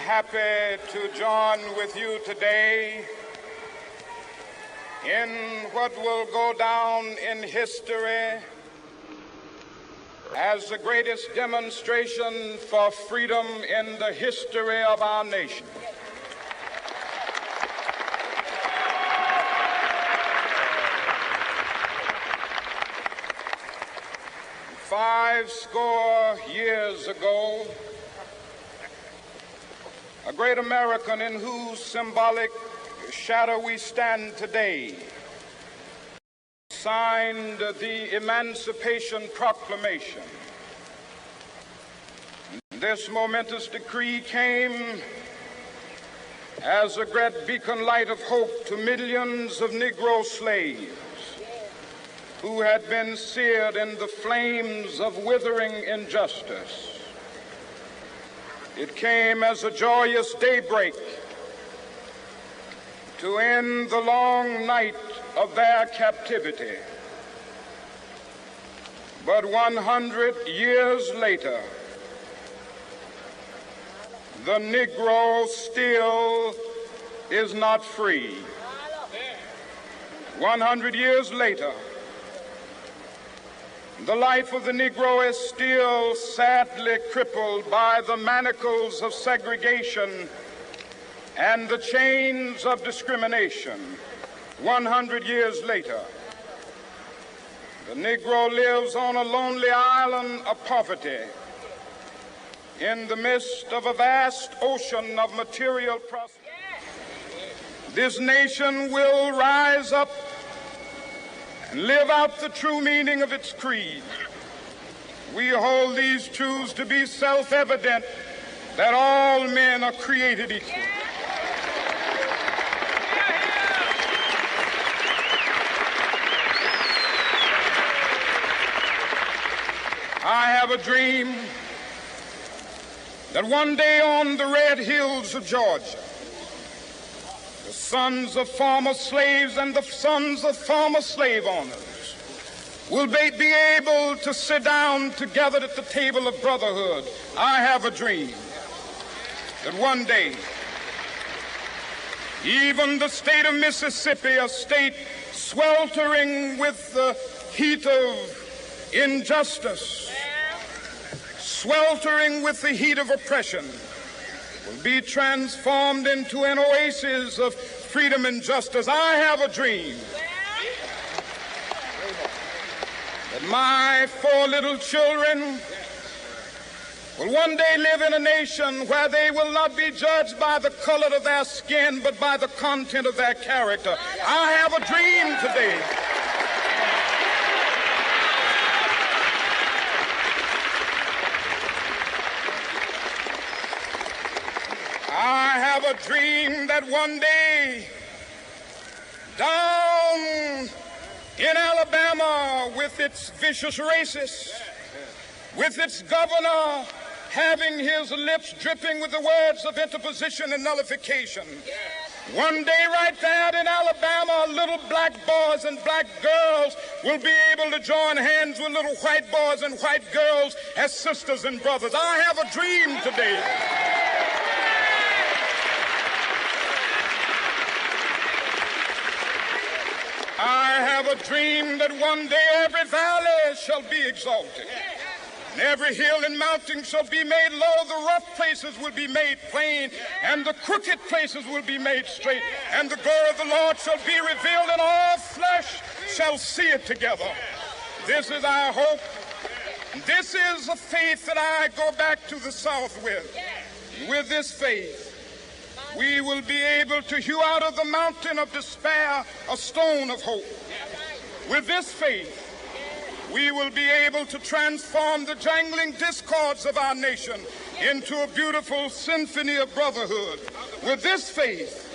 happy to join with you today in what will go down in history as the greatest demonstration for freedom in the history of our nation. Five score years ago, a great American in whose symbolic shadow we stand today signed the Emancipation Proclamation. This momentous decree came as a great beacon light of hope to millions of Negro slaves who had been seared in the flames of withering injustice. It came as a joyous daybreak to end the long night of their captivity. But 100 years later, the Negro still is not free. 100 years later, the life of the Negro is still sadly crippled by the manacles of segregation and the chains of discrimination. 100 years later, the Negro lives on a lonely island of poverty in the midst of a vast ocean of material prosperity. This nation will rise up and live out the true meaning of its creed. We hold these truths to be self-evident, that all men are created equal. I have a dream that one day on the red hills of Georgia, the sons of former slaves and the sons of former slave owners will be able to sit down together at the table of brotherhood. I have a dream that one day, even the state of Mississippi, a state sweltering with the heat of injustice, sweltering with the heat of oppression, will be transformed into an oasis of freedom and justice. I have a dream that my 4 little children will one day live in a nation where they will not be judged by the color of their skin, but by the content of their character. I have a dream today a dream that one day down in Alabama, with its vicious racists, with its governor having his lips dripping with the words of interposition and nullification, one day right there in Alabama, little black boys and black girls will be able to join hands with little white boys and white girls as sisters and brothers. I have a dream today that one day every valley shall be exalted, and every hill and mountain shall be made low. The rough places will be made plain, and the crooked places will be made straight, and the glory of the Lord shall be revealed, and all flesh shall see it together. This is our hope. This is a faith that I go back to the South with. With this faith, we will be able to hew out of the mountain of despair a stone of hope. With this faith, we will be able to transform the jangling discords of our nation into a beautiful symphony of brotherhood. With this faith,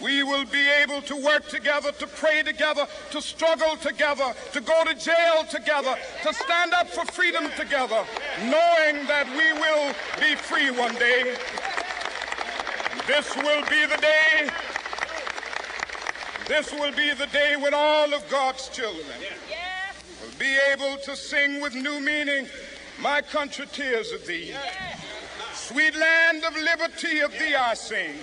we will be able to work together, to pray together, to struggle together, to go to jail together, to stand up for freedom together, knowing that we will be free one day. This will be the day. This will be the day when all of God's children will be able to sing with new meaning, "My country, tears of thee." Sweet land of liberty, of thee I sing.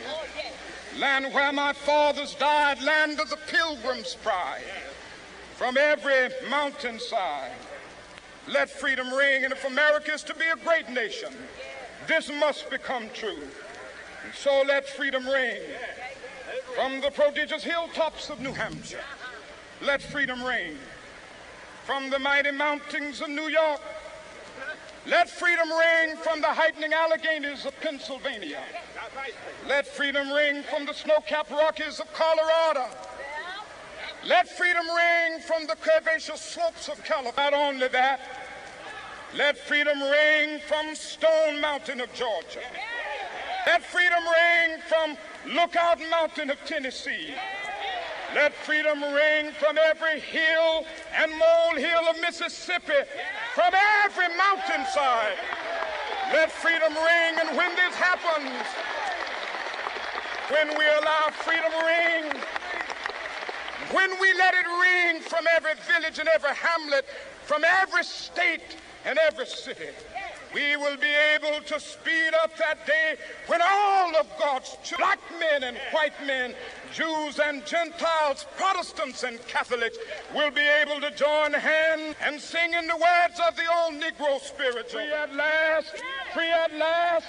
Land where my fathers died, land of the pilgrim's pride. From every mountainside, let freedom ring. And if America is to be a great nation, this must become true. And so let freedom ring. From the prodigious hilltops of New Hampshire, let freedom ring. From the mighty mountains of New York, let freedom ring. From the heightening Alleghenies of Pennsylvania, let freedom ring. From the snow-capped Rockies of Colorado, let freedom ring. From the curvaceous slopes of California. Not only that, let freedom ring from Stone Mountain of Georgia. Let freedom ring from Lookout Mountain of Tennessee. Let freedom ring from every hill and molehill of Mississippi, from every mountainside. Let freedom ring. And when this happens, when we allow freedom ring, when we let it ring from every village and every hamlet, from every state and every city, we will be able to speed up that day when all of God's children, black men and white men, Jews and Gentiles, Protestants and Catholics, will be able to join hands and sing in the words of the old Negro spiritual. Free at last, free at last.